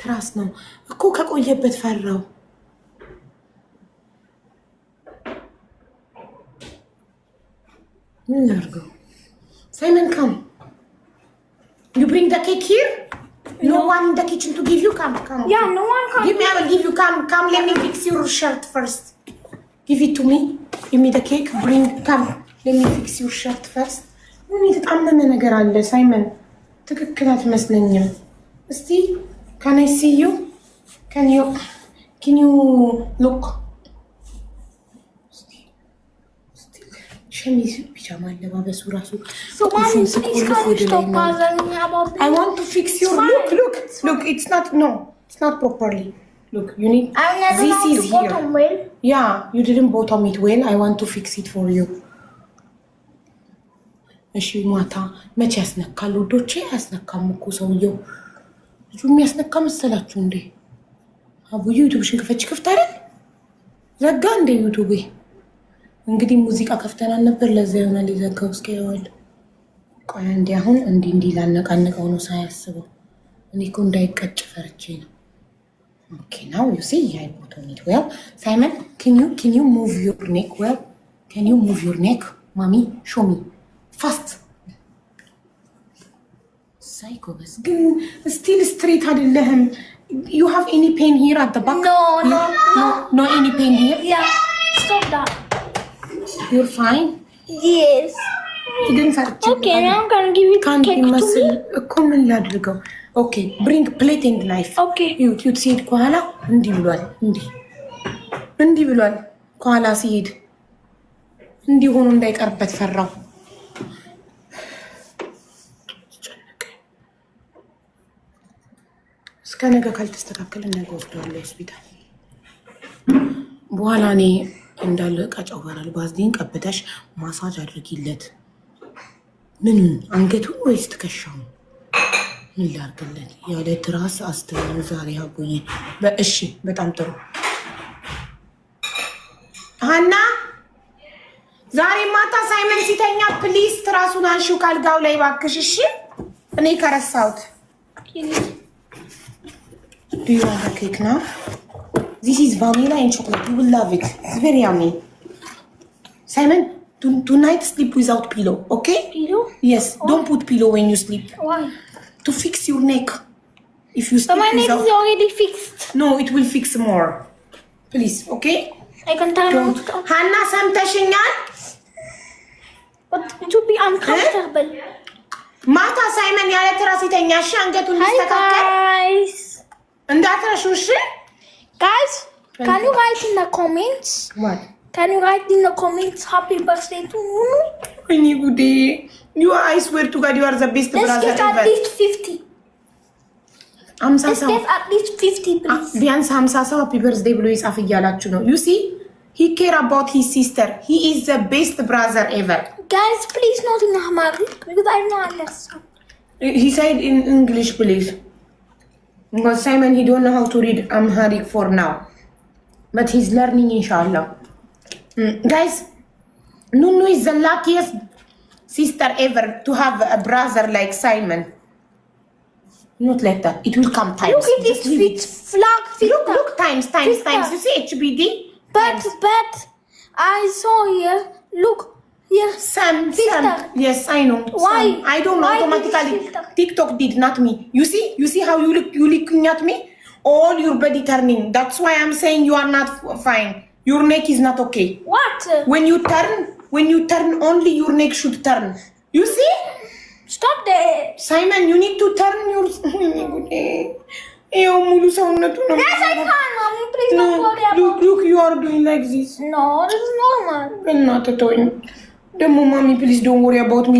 ትራስ ነው እኮ ከቆየበት ፈራው ምን ላድርገው Simon come you bring the cake here no one in the kitchen to give you come yeah no one come give me I will give you come let me fix your shirt first give it to me give me the cake bring come let me fix your shirt first ምን የተጣመመ ነገር አለ ሳይመን ትክክል አትመስለኝም እስቲ can I see you can you look ሸሚዝ ፒጃማ ለባበሱ ራሱ so mommy please can you stop bothering me about this? I want to fix your look it's not properly look you need this is here bottom well yeah you didn't bottom it well I want to fix it for you እሺ ማታ መቼ ያስነካሉ ዶቼ ያስነካም እኮ ሰውየው ልጁ የሚያስነካ መሰላችሁ እንዴ አቡ ዩቲዩብሽን ከፍተሽ አይደል ዘጋ እንደ ዩቲዩብ እንግዲህ ሙዚቃ ከፍተናል ነበር ለዛ ይሆናል የዘጋው እስኪያዋል ቆይ እንዴ አሁን እንዴ ላነቃነቀው ነው ሳያስበው እኔ እኮ እንዳይቀጭ ፈርቼ ነው okay now you see I put on it well Simon can you move your neck well can you move your neck mommy show me fast psycho bas ግን still straight አይደለም you have any pain here at the back no any pain here yeah stop that you're fine yes didn't fart okay now I'm going to give you cake to me come ላድርገው okay bring plate and knife okay you see ከኋላ እንዲህ ብሏል ከኋላ ሲሄድ እንዲህ ሆኖ እንዳይቀርበት ፈራው እስከ ነገ ካልተስተካከለ ነገ ወስደዋለሁ ሆስፒታል በኋላ እኔ እንዳለ ቃጫው ጋራል ባዝሊን ቀብተሽ ማሳጅ አድርጊለት ምን አንገቱን ወይስ ትከሻው ምን ላድርግለት ያለ ትራስ አስተኛው ዛሬ አቦዬ በእሺ በጣም ጥሩ ሃና ዛሬ ማታ ሳይመን ሲተኛ ፕሊዝ ትራሱን አንሺው ካልጋው ላይ ባክሽ እሺ እኔ ከረሳሁት Do you want a cake now? This is vanilla and chocolate. You will love it. It's very yummy. Simon, tonight sleep without pillow, okay? Pillow? Yes. Oh. Don't put pillow when you sleep. Why? To fix your neck. If you sleep but my neck is already fixed. No, it will fix more. Please, okay? I can turn on. Hannah, samtashingan? But it would be uncomfortable. Mata Simon, yale terasitenya shangetu nistakakel. Hi guys. እንዳትረሹሽ guys can you write in the comments what can you write in the comments happy birthday to Nunu any good day you I swear to God you are the best let's brother get at least 50 let's get at least 50 please ቢያንስ 50 ሰው happy birthday ብሎ ይጻፍ እያላችሁ ነው you see he care about his sister he is the best brother ever guys please not in Amharic because I don't understand he said in English please But Simon, he don't know how to read Amharic for now. But he's learning, inshallah. Guys, Nunu is the luckiest sister ever to have a brother like Simon. Not like that. It will come times. Look at this flag. Look, times. You see HBD? But, I saw here, look. Yes, Sam. Yes, I know. Why? Sam. I don't know. Automatically, TikTok did, not me. You see how you looking at me? All your body turning. That's why I'm saying you are not fine. Your neck is not okay. What? When you turn, only your neck should turn. You see? Stop there. Simon, you need to turn your. Yes, I can, mommy. Please don't worry about Look, you are doing like this. No, this is normal. I'm not doing. Demo, mommy, please don't worry about me.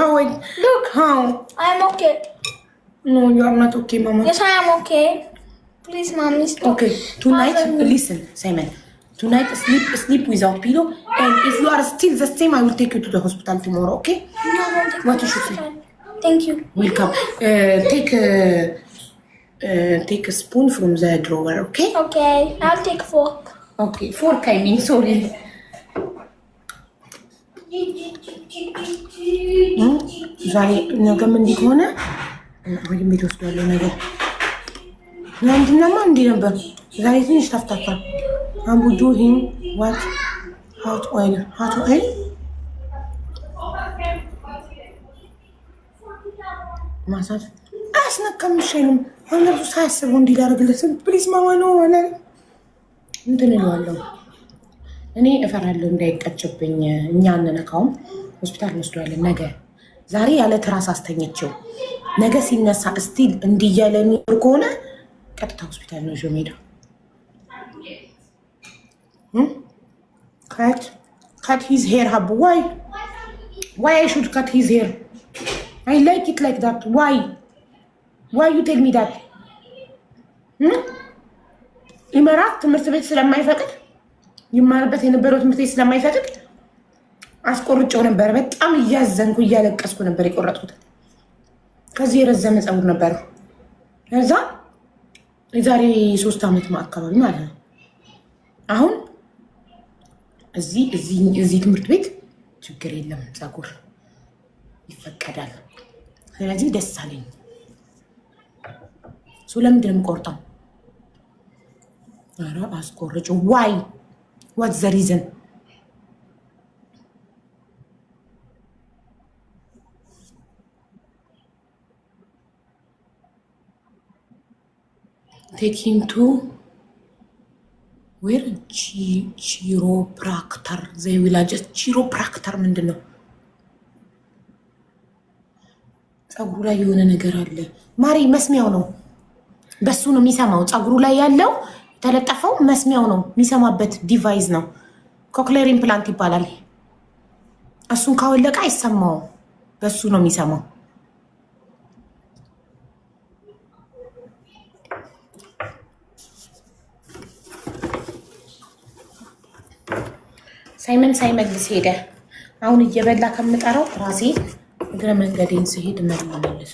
How I look? How? I am okay. No, you are not okay, mama. Yes, I am okay. Please, mommy, stop. Okay, tonight, listen, Simon. Tonight, sleep without pillow. And if you are still the same, I will take you to the hospital tomorrow. Okay? No, don't take what you should say? Thank you. Welcome. Take a spoon from the drawer. Okay? Okay, I'll take fork. Okay, fork. I mean, sorry. ዛሬ ነገ ምን ሊሆነ ወይም ቤት ወስዳለሁ ነገር ትናንትናማ እንዲህ ነበር። ዛሬ ትንሽ ተፍታቷል። አቡዱ ሂም ዋት ሀት ኦይል ማሳት አያስነካም። ይሻልም አሁን ሳያስበው እንዲህ ላደርግለት ፕሊዝ ማማ ነው አለ። እንትን እለዋለሁ እኔ እፈራለሁ እንዳይቀጭብኝ። እኛ አንነካውም፣ ሆስፒታል እንወስደዋለን ነገ። ዛሬ ያለ ትራስ አስተኝቼው ነገ ሲነሳ እስቲል እንዲህ እያለ የሚኖር ከሆነ ቀጥታ ሆስፒታል ነው ይዤው የምሄደው። cut his hair hub. Why I should cut his hair? I like it like that. Why you tell me that? ኢመራት ትምህርት ቤት ስለማይፈቅድ ይማርበት የነበረው ትምህርት ቤት ስለማይፈቅድ አስቆርጬው ነበር። በጣም እያዘንኩ እያለቀስኩ ነበር የቆረጥኩት። ከዚህ የረዘመ ፀጉር ነበር። ከዛ የዛሬ 3 ዓመት አካባቢ ማለት ነው። አሁን እዚህ ትምህርት ቤት ችግር የለም፣ ፀጉር ይፈቀዳል። ስለዚህ ደስ አለኝ። ለምንድን ነው የምቆርጠው? ኧረ አስቆርጬው። ዋይ ዋት ዘ ሪዝን? ቴክ ሂም ቱ ዌር ቺሮፕራክተር ዘይ ዊላጀስ። ቺሮፕራክተር ምንድን ነው? ፀጉሩ ላይ የሆነ ነገር አለ ማሪ። መስሚያው ነው፣ በሱ ነው የሚሰማው። ፀጉሩ ላይ ያለው የተለጠፈው መስሚያው ነው፣ የሚሰማበት ዲቫይስ ነው። ኮክሌር ኢምፕላንት ይባላል። እሱን ካወለቀ አይሰማውም፣ በሱ ነው የሚሰማው። ሳይመን ሳይመልስ ሄደ። አሁን እየበላ ከምጠራው ራሴ እግረ መንገዴን ስሄድ መልስ